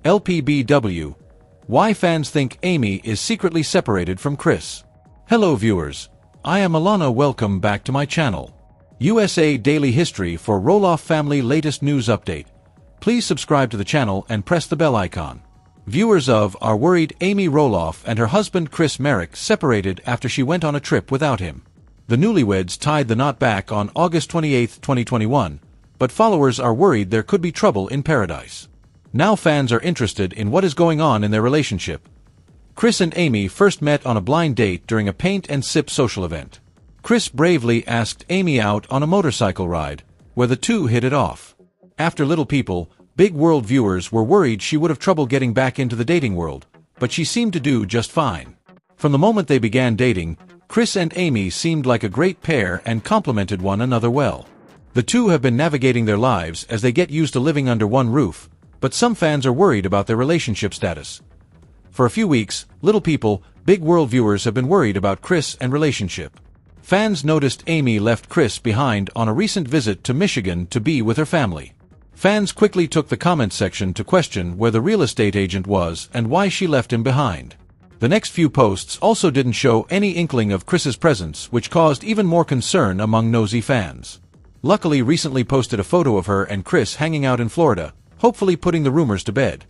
LPBW. Why fans think Amy is secretly separated from Chris. Hello viewers, I am Alana. Welcome back to my channel. USA Daily History for Roloff family latest news update. Please subscribe to the channel and press the bell icon. Viewers are worried Amy Roloff and her husband Chris Marek separated after she went on a trip without him. The newlyweds tied the knot back on August 28, 2021, but followers are worried there could be trouble in paradise. Now fans are interested in what is going on in their relationship. Chris and Amy first met on a blind date during a paint and sip social event. Chris bravely asked Amy out on a motorcycle ride, where the two hit it off. After Little People, Big World viewers were worried she would have trouble getting back into the dating world, but she seemed to do just fine. From the moment they began dating, Chris and Amy seemed like a great pair and complemented one another well. The two have been navigating their lives as they get used to living under one roof, but some fans are worried about their relationship status. For a few weeks, Little People, Big World viewers have been worried about Chris and relationship. Fans noticed Amy left Chris behind on a recent visit to Michigan to be with her family. Fans quickly took the comments section to question where the real estate agent was and why she left him behind. The next few posts also didn't show any inkling of Chris's presence, which caused even more concern among nosy fans. Luckily recently posted a photo of her and Chris hanging out in Florida, hopefully putting the rumors to bed.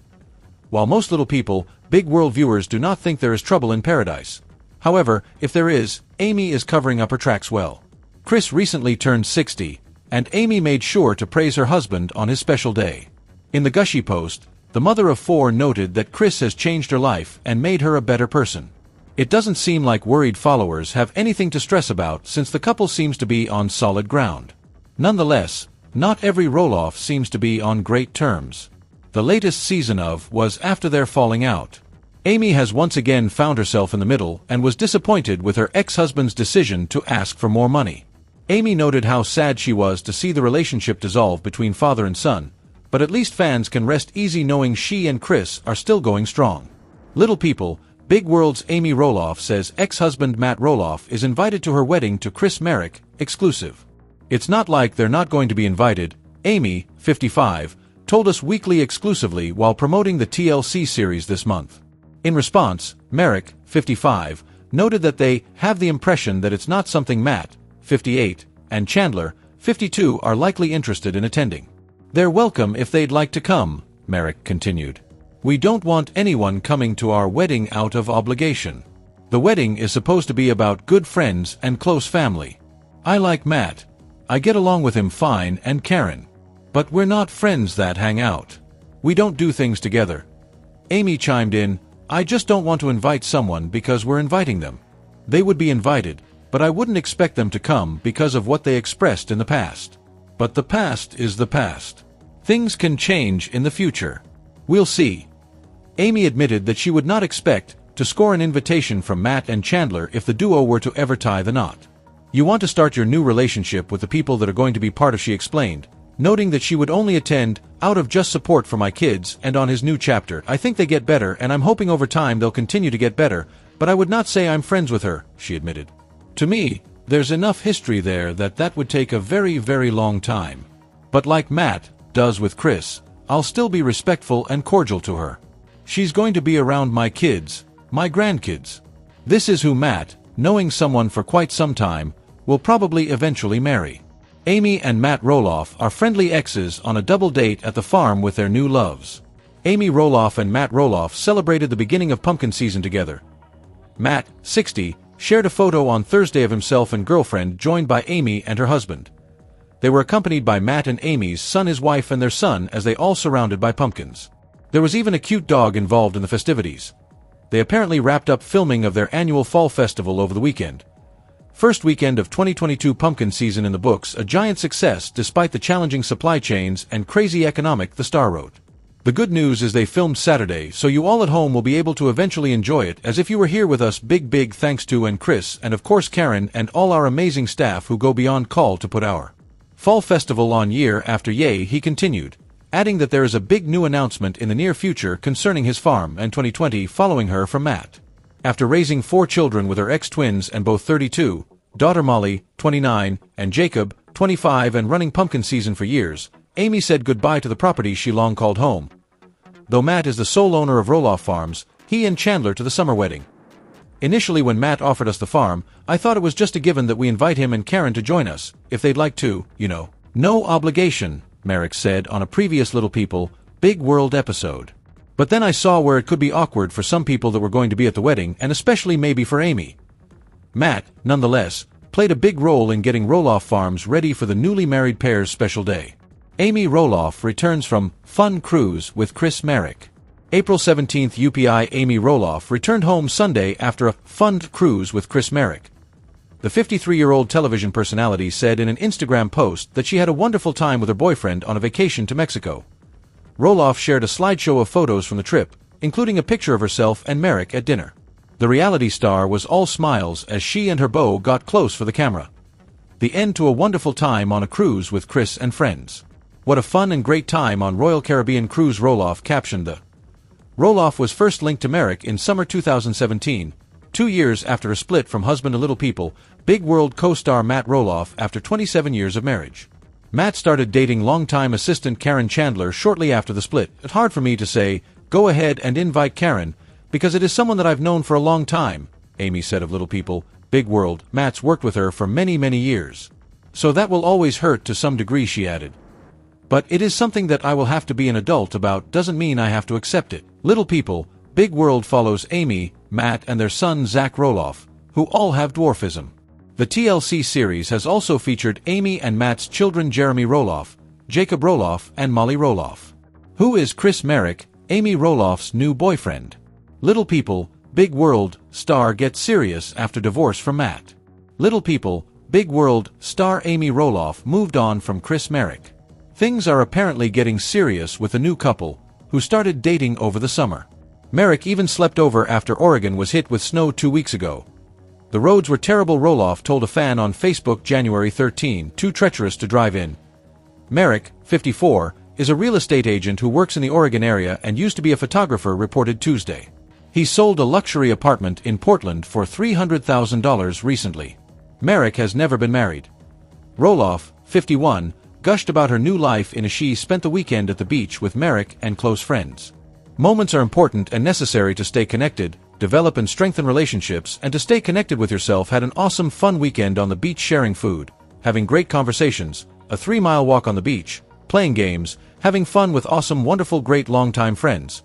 While most Little People, Big World viewers do not think there is trouble in paradise. However, if there is, Amy is covering up her tracks well. Chris recently turned 60, and Amy made sure to praise her husband on his special day. In the gushy post, the mother of four noted that Chris has changed her life and made her a better person. It doesn't seem like worried followers have anything to stress about since the couple seems to be on solid ground. Nonetheless, not every Roloff seems to be on great terms. The latest season of was after their falling out. Amy has once again found herself in the middle and was disappointed with her ex-husband's decision to ask for more money. Amy noted how sad she was to see the relationship dissolve between father and son, but at least fans can rest easy knowing she and Chris are still going strong. Little People, Big World's Amy Roloff says ex-husband Matt Roloff is invited to her wedding to Chris Marek, exclusive. It's not like they're not going to be invited, Amy, 55, told us weekly exclusively while promoting the TLC series this month. In response, Marek, 55, noted that they have the impression that it's not something Matt, 58, and Chandler, 52 are likely interested in attending. They're welcome if they'd like to come, Marek continued. We don't want anyone coming to our wedding out of obligation. The wedding is supposed to be about good friends and close family. I like Matt. I get along with him fine and Karen. But we're not friends that hang out. We don't do things together. Amy chimed in, I just don't want to invite someone because we're inviting them. They would be invited, but I wouldn't expect them to come because of what they expressed in the past. But the past is the past. Things can change in the future. We'll see. Amy admitted that she would not expect to score an invitation from Matt and Chandler if the duo were to ever tie the knot. You want to start your new relationship with the people that are going to be part of, she explained, noting that she would only attend out of just support for my kids and on his new chapter. I think they get better and I'm hoping over time they'll continue to get better, but I would not say I'm friends with her, she admitted. To me, there's enough history there that would take a very, very long time. But like Matt does with Chris, I'll still be respectful and cordial to her. She's going to be around my kids, my grandkids. This is who Matt, knowing someone for quite some time, will probably eventually marry. Amy and Matt Roloff are friendly exes on a double date at the farm with their new loves. Amy Roloff and Matt Roloff celebrated the beginning of pumpkin season together. Matt, 60, shared a photo on Thursday of himself and girlfriend joined by Amy and her husband. They were accompanied by Matt and Amy's son, his wife, and their son as they all surrounded by pumpkins. There was even a cute dog involved in the festivities. They apparently wrapped up filming of their annual fall festival over the weekend. First weekend of 2022 pumpkin season in the books, a giant success despite the challenging supply chains and crazy economic, the star wrote. The good news is they filmed Saturday, so you all at home will be able to eventually enjoy it as if you were here with us. Big thanks to and Chris and of course Karen and all our amazing staff who go beyond call to put our fall festival on year after year, he continued, adding that there is a big new announcement in the near future concerning his farm and 2020 following her from Matt. After raising 4 children with her ex-twins and both 32, daughter Molly, 29, and Jacob, 25, and running pumpkin season for years, Amy said goodbye to the property she long called home. though Matt is the sole owner of Roloff Farms, he and Chandler to the summer wedding. Initially when Matt offered us the farm, I thought it was just a given that we invite him and Karen to join us, if they'd like to, you know. No obligation, Marek said on a previous Little People, Big World episode. But then I saw where it could be awkward for some people that were going to be at the wedding, and especially maybe for Amy. Matt, nonetheless, played a big role in getting Roloff Farms ready for the newly married pair's special day. Amy Roloff returns from Fun Cruise with Chris Marek. April 17th UPI Amy Roloff returned home Sunday after a fun cruise with Chris Marek. The 53-year-old television personality said in an Instagram post that she had a wonderful time with her boyfriend on a vacation to Mexico. Roloff shared a slideshow of photos from the trip, including a picture of herself and Marek at dinner. The reality star was all smiles as she and her beau got close for the camera. The end to a wonderful time on a cruise with Chris and friends. What a fun and great time on Royal Caribbean Cruise, Roloff captioned the. Roloff was first linked to Marek in summer 2017, 2 years after a split from husband to Little People, Big World co-star Matt Roloff after 27 years of marriage. Matt started dating longtime assistant Karen Chandler shortly after the split. It's hard for me to say, go ahead and invite Karen, because it is someone that I've known for a long time, Amy said of Little People, Big World. Matt's worked with her for many, many years. So that will always hurt to some degree, she added. But it is something that I will have to be an adult about, doesn't mean I have to accept it. Little People, Big World follows Amy, Matt and their son Zach Roloff, who all have dwarfism. The TLC series has also featured Amy and Matt's children Jeremy Roloff, Jacob Roloff and Molly Roloff. Who is Chris Marek, Amy Roloff's new boyfriend? Little People, Big World star gets serious after divorce from Matt. Little People, Big World star Amy Roloff moved on from Chris Marek. Things are apparently getting serious with the new couple, who started dating over the summer. Marek even slept over after Oregon was hit with snow 2 weeks ago. The roads were terrible, Roloff told a fan on Facebook January 13, too treacherous to drive in. Marek, 54, is a real estate agent who works in the Oregon area and used to be a photographer, reported Tuesday. He sold a luxury apartment in Portland for $300,000 recently. Marek has never been married. Roloff, 51, gushed about her new life in a she spent the weekend at the beach with Marek and close friends. Moments are important and necessary to stay connected, develop and strengthen relationships, and to stay connected with yourself. Had an awesome fun weekend on the beach, sharing food, having great conversations, a 3-mile walk on the beach, playing games, having fun with awesome, wonderful, great longtime friends.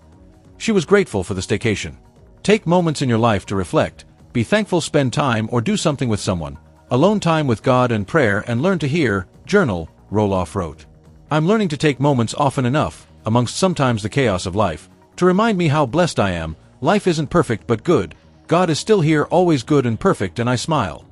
She was grateful for the staycation. Take moments in your life to reflect, be thankful, spend time or do something with someone, alone time with God and prayer, and learn to hear, journal, Roloff wrote. I'm learning to take moments often enough, amongst sometimes the chaos of life, to remind me how blessed I am. Life isn't perfect but good. God is still here, always good and perfect, and I smile.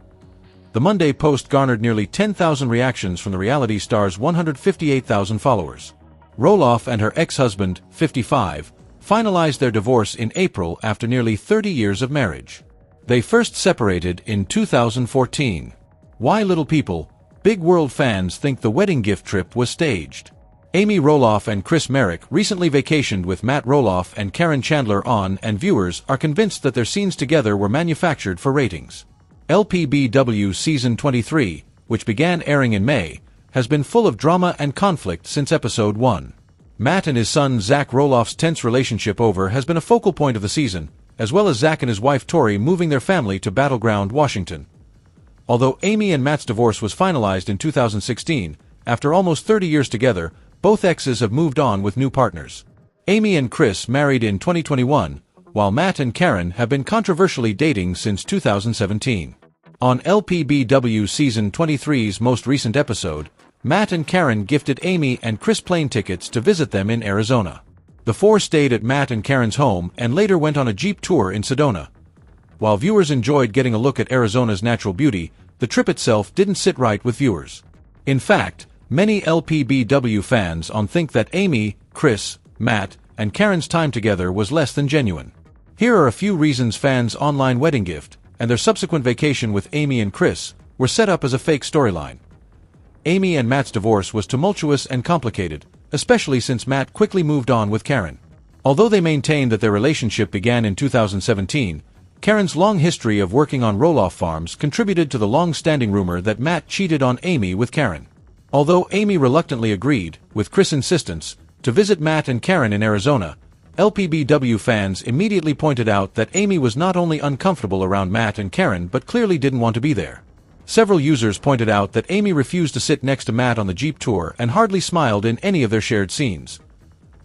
The Monday post garnered nearly 10,000 reactions from the reality star's 158,000 followers. Roloff and her ex-husband, 55, finalized their divorce in April after nearly 30 years of marriage. They first separated in 2014. Why Little People, Big World fans think the wedding gift trip was staged. Amy Roloff and Chris Marek recently vacationed with Matt Roloff and Karen Chandler on, and viewers are convinced that their scenes together were manufactured for ratings. LPBW Season 23, which began airing in May, has been full of drama and conflict since Episode 1. Matt and his son Zach Roloff's tense relationship over has been a focal point of the season, as well as Zach and his wife Tori moving their family to Battleground, Washington. Although Amy and Matt's divorce was finalized in 2016, after almost 30 years together, both exes have moved on with new partners. Amy and Chris married in 2021, while Matt and Karen have been controversially dating since 2017. On LPBW Season 23's most recent episode, Matt and Karen gifted Amy and Chris plane tickets to visit them in Arizona. The four stayed at Matt and Karen's home and later went on a Jeep tour in Sedona. While viewers enjoyed getting a look at Arizona's natural beauty, the trip itself didn't sit right with viewers. In fact, many LPBW fans think that Amy, Chris, Matt, and Karen's time together was less than genuine. Here are a few reasons fans' online wedding gift and their subsequent vacation with Amy and Chris were set up as a fake storyline. Amy and Matt's divorce was tumultuous and complicated, especially since Matt quickly moved on with Karen. Although they maintained that their relationship began in 2017, Karen's long history of working on Roloff Farms contributed to the long-standing rumor that Matt cheated on Amy with Karen. Although Amy reluctantly agreed, with Chris' insistence, to visit Matt and Karen in Arizona, LPBW fans immediately pointed out that Amy was not only uncomfortable around Matt and Karen but clearly didn't want to be there. Several users pointed out that Amy refused to sit next to Matt on the Jeep tour and hardly smiled in any of their shared scenes.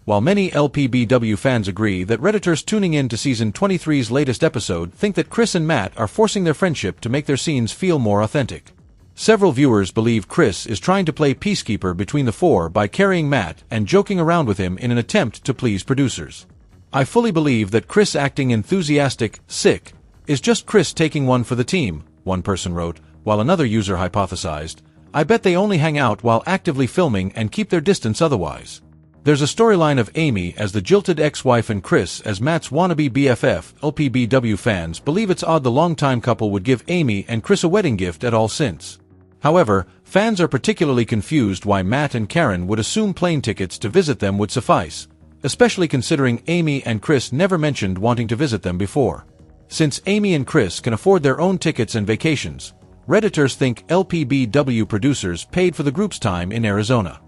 While many LPBW fans agree that Redditors tuning in to Season 23's latest episode think that Chris and Matt are forcing their friendship to make their scenes feel more authentic. Several viewers believe Chris is trying to play peacekeeper between the four by carrying Matt and joking around with him in an attempt to please producers. I fully believe that Chris acting enthusiastic, sick, is just Chris taking one for the team, one person wrote, while another user hypothesized, I bet they only hang out while actively filming and keep their distance otherwise. There's a storyline of Amy as the jilted ex-wife and Chris as Matt's wannabe BFF. LPBW fans believe it's odd the longtime couple would give Amy and Chris a wedding gift at all since. However, fans are particularly confused why Matt and Karen would assume plane tickets to visit them would suffice, especially considering Amy and Chris never mentioned wanting to visit them before. Since Amy and Chris can afford their own tickets and vacations, Redditors think LPBW producers paid for the group's time in Arizona.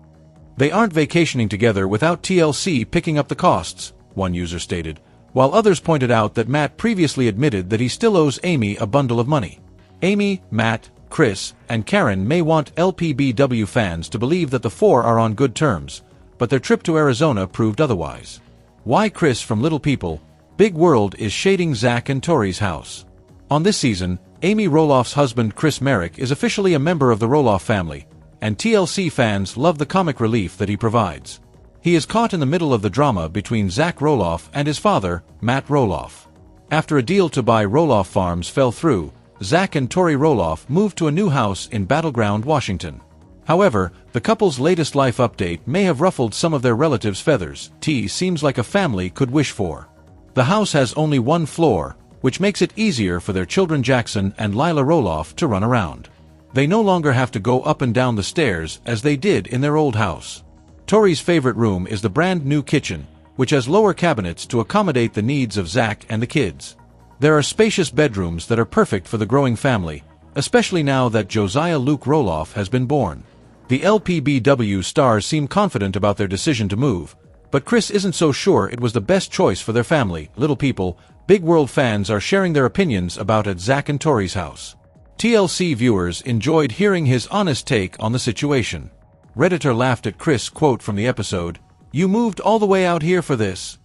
They aren't vacationing together without TLC picking up the costs, one user stated, while others pointed out that Matt previously admitted that he still owes Amy a bundle of money. Amy, Matt, Chris, and Karen may want LPBW fans to believe that the four are on good terms, but their trip to Arizona proved otherwise. Why Chris from Little People, Big World is shading Zach and Tori's house. On this season, Amy Roloff's husband Chris Marek is officially a member of the Roloff family, and TLC fans love the comic relief that he provides. He is caught in the middle of the drama between Zach Roloff and his father, Matt Roloff. After a deal to buy Roloff Farms fell through, Zach and Tori Roloff moved to a new house in Battleground, Washington. However, the couple's latest life update may have ruffled some of their relatives' feathers. Seems like a family could wish for. The house has only one floor, which makes it easier for their children Jackson and Lila Roloff to run around. They no longer have to go up and down the stairs as they did in their old house. Tori's favorite room is the brand new kitchen, which has lower cabinets to accommodate the needs of Zach and the kids. There are spacious bedrooms that are perfect for the growing family, especially now that Josiah Luke Roloff has been born. The LPBW stars seem confident about their decision to move, but Chris isn't so sure it was the best choice for their family. Little People, Big World fans are sharing their opinions about at Zach and Tori's house. TLC viewers enjoyed hearing his honest take on the situation. Redditor laughed at Chris' quote from the episode, "You moved all the way out here for this?"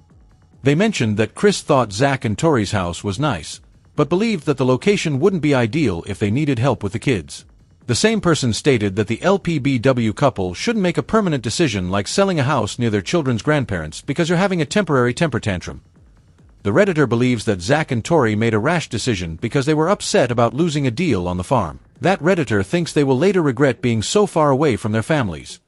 They mentioned that Chris thought Zach and Tori's house was nice, but believed that the location wouldn't be ideal if they needed help with the kids. The same person stated that the LPBW couple shouldn't make a permanent decision like selling a house near their children's grandparents because you're having a temporary temper tantrum. The Redditor believes that Zach and Tori made a rash decision because they were upset about losing a deal on the farm. That Redditor thinks they will later regret being so far away from their families.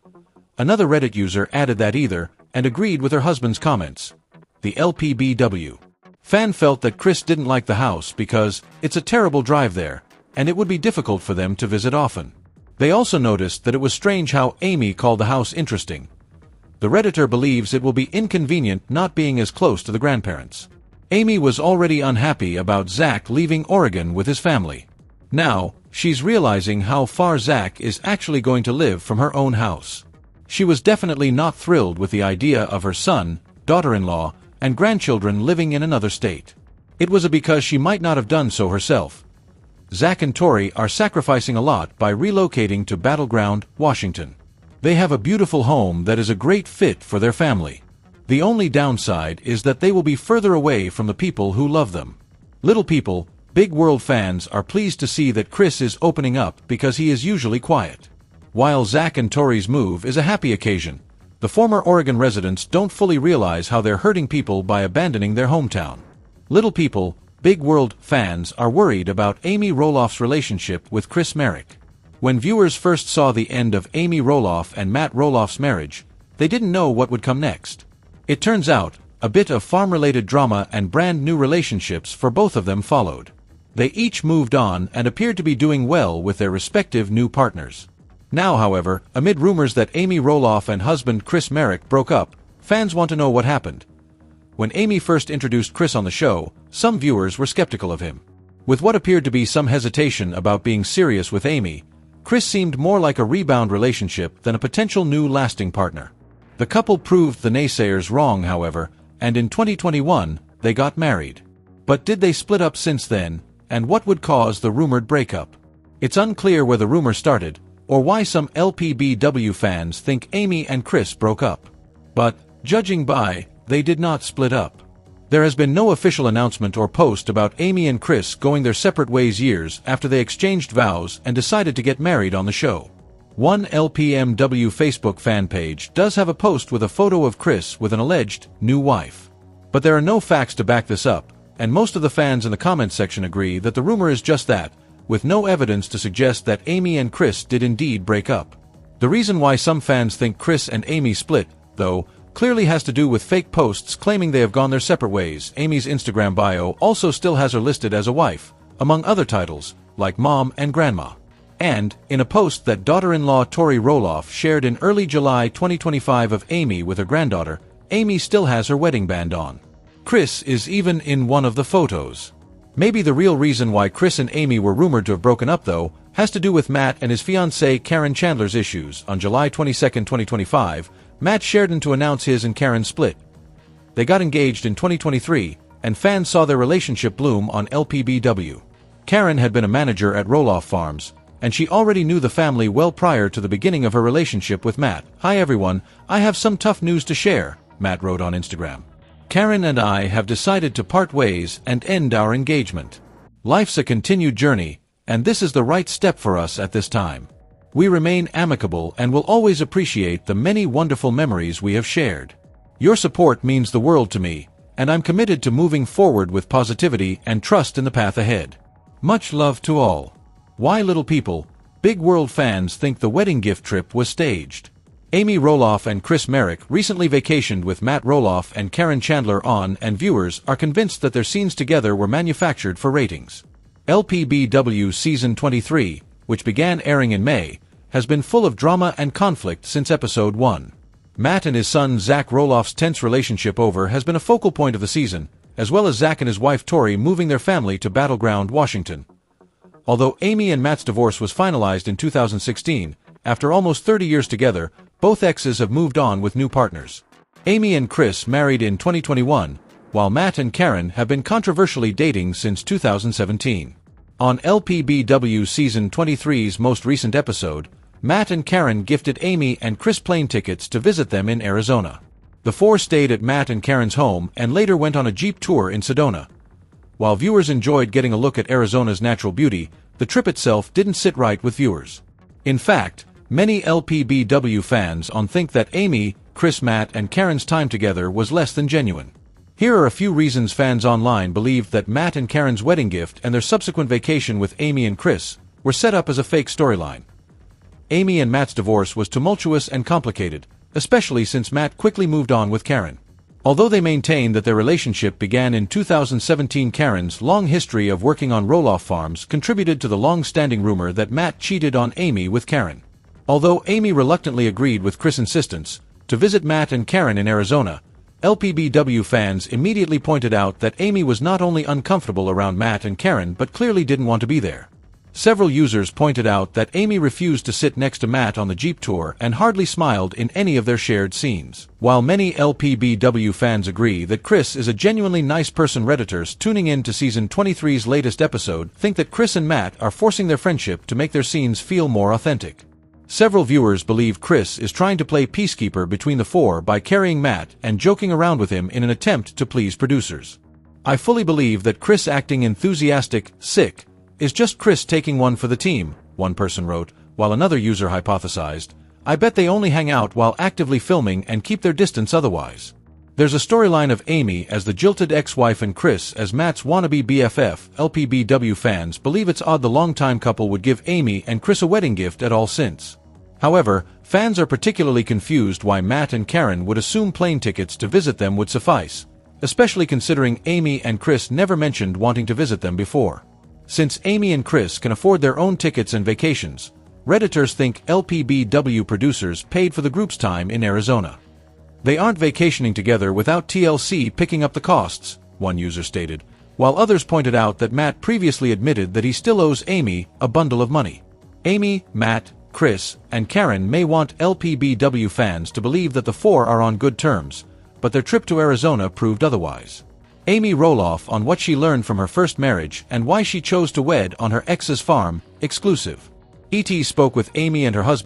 Another Reddit user added that either, and agreed with her husband's comments. The LPBW fan felt that Chris didn't like the house because it's a terrible drive there, and it would be difficult for them to visit often. They also noticed that it was strange how Amy called the house interesting. The Redditor believes it will be inconvenient not being as close to the grandparents. Amy was already unhappy about Zach leaving Oregon with his family. Now, she's realizing how far Zach is actually going to live from her own house. She was definitely not thrilled with the idea of her son, daughter-in-law, and grandchildren living in another state. It was because she might not have done so herself. Zach and Tori are sacrificing a lot by relocating to Battleground, Washington. They have a beautiful home that is a great fit for their family. The only downside is that they will be further away from the people who love them. Little People, Big World fans are pleased to see that Chris is opening up because he is usually quiet. While Zach and Tori's move is a happy occasion, the former Oregon residents don't fully realize how they're hurting people by abandoning their hometown. Little People, Big World fans are worried about Amy Roloff's relationship with Chris Marek. When viewers first saw the end of Amy Roloff and Matt Roloff's marriage, they didn't know what would come next. It turns out, a bit of farm-related drama and brand-new relationships for both of them followed. They each moved on and appeared to be doing well with their respective new partners. Now, however, amid rumors that Amy Roloff and husband Chris Marek broke up, fans want to know what happened. When Amy first introduced Chris on the show, some viewers were skeptical of him. With what appeared to be some hesitation about being serious with Amy, Chris seemed more like a rebound relationship than a potential new lasting partner. The couple proved the naysayers wrong, however, and in 2021, they got married. But did they split up since then, and what would cause the rumored breakup? It's unclear where the rumor started, or why some LPBW fans think Amy and Chris broke up. But, judging by, they did not split up. There has been no official announcement or post about Amy and Chris going their separate ways years after they exchanged vows and decided to get married on the show. One LPMW Facebook fan page does have a post with a photo of Chris with an alleged new wife. But there are no facts to back this up, and most of the fans in the comments section agree that the rumor is just that, with no evidence to suggest that Amy and Chris did indeed break up. The reason why some fans think Chris and Amy split, though, clearly has to do with fake posts claiming they have gone their separate ways. Amy's Instagram bio also still has her listed as a wife, among other titles, like mom and grandma. And, in a post that daughter-in-law Tori Roloff shared in early July 2025 of Amy with her granddaughter, Amy still has her wedding band on. Chris is even in one of the photos. Maybe the real reason why Chris and Amy were rumored to have broken up, though, has to do with Matt and his fiancée Karen Chandler's issues. On July 22, 2025, Matt shared in to announce his and Karen's split. They got engaged in 2023, and fans saw their relationship bloom on LPBW. Karen had been a manager at Roloff Farms, and she already knew the family well prior to the beginning of her relationship with Matt. "Hi everyone, I have some tough news to share," Matt wrote on Instagram. "Karen and I have decided to part ways and end our engagement. Life's a continued journey, and this is the right step for us at this time. We remain amicable and will always appreciate the many wonderful memories we have shared. Your support means the world to me, and I'm committed to moving forward with positivity and trust in the path ahead. Much love to all." Why little people, big world fans think the wedding gift trip was staged. Amy Roloff and Chris Marek recently vacationed with Matt Roloff and Karen Chandler on, and viewers are convinced that their scenes together were manufactured for ratings. LPBW Season 23, which began airing in May, has been full of drama and conflict since Episode 1. Matt and his son Zach Roloff's tense relationship has been a focal point of the season, as well as Zach and his wife Tori moving their family to Battleground, Washington. Although Amy and Matt's divorce was finalized in 2016, after almost 30 years together, both exes have moved on with new partners. Amy and Chris married in 2021, while Matt and Karen have been controversially dating since 2017. On LPBW Season 23's most recent episode, Matt and Karen gifted Amy and Chris plane tickets to visit them in Arizona. The four stayed at Matt and Karen's home and later went on a Jeep tour in Sedona. While viewers enjoyed getting a look at Arizona's natural beauty, the trip itself didn't sit right with viewers. In fact, many LPBW fans think that Amy, Chris, Matt, and Karen's time together was less than genuine. Here are a few reasons fans online believed that Matt and Karen's wedding gift and their subsequent vacation with Amy and Chris were set up as a fake storyline. Amy and Matt's divorce was tumultuous and complicated, especially since Matt quickly moved on with Karen. Although they maintain that their relationship began in 2017, Karen's long history of working on Roloff Farms contributed to the long-standing rumor that Matt cheated on Amy with Karen. Although Amy reluctantly agreed with Chris' insistence to visit Matt and Karen in Arizona, LPBW fans immediately pointed out that Amy was not only uncomfortable around Matt and Karen but clearly didn't want to be there. Several users pointed out that Amy refused to sit next to Matt on the Jeep tour and hardly smiled in any of their shared scenes. While many LPBW fans agree that Chris is a genuinely nice person, Redditors tuning in to Season 23's latest episode think that Chris and Matt are forcing their friendship to make their scenes feel more authentic. Several viewers believe Chris is trying to play peacekeeper between the four by carrying Matt and joking around with him in an attempt to please producers. "I fully believe that Chris acting enthusiastic, sick, is just Chris taking one for the team," one person wrote, while another user hypothesized, "I bet they only hang out while actively filming and keep their distance otherwise." There's a storyline of Amy as the jilted ex-wife and Chris as Matt's wannabe BFF. LPBW fans believe it's odd the longtime couple would give Amy and Chris a wedding gift at all since. However, fans are particularly confused why Matt and Karen would assume plane tickets to visit them would suffice, especially considering Amy and Chris never mentioned wanting to visit them before. Since Amy and Chris can afford their own tickets and vacations, Redditors think LPBW producers paid for the group's time in Arizona. "They aren't vacationing together without TLC picking up the costs," one user stated, while others pointed out that Matt previously admitted that he still owes Amy a bundle of money. Amy, Matt, Chris, and Karen may want LPBW fans to believe that the four are on good terms, but their trip to Arizona proved otherwise. Amy Roloff on what she learned from her first marriage and why she chose to wed on her ex's farm, exclusive. ET spoke with Amy and her husband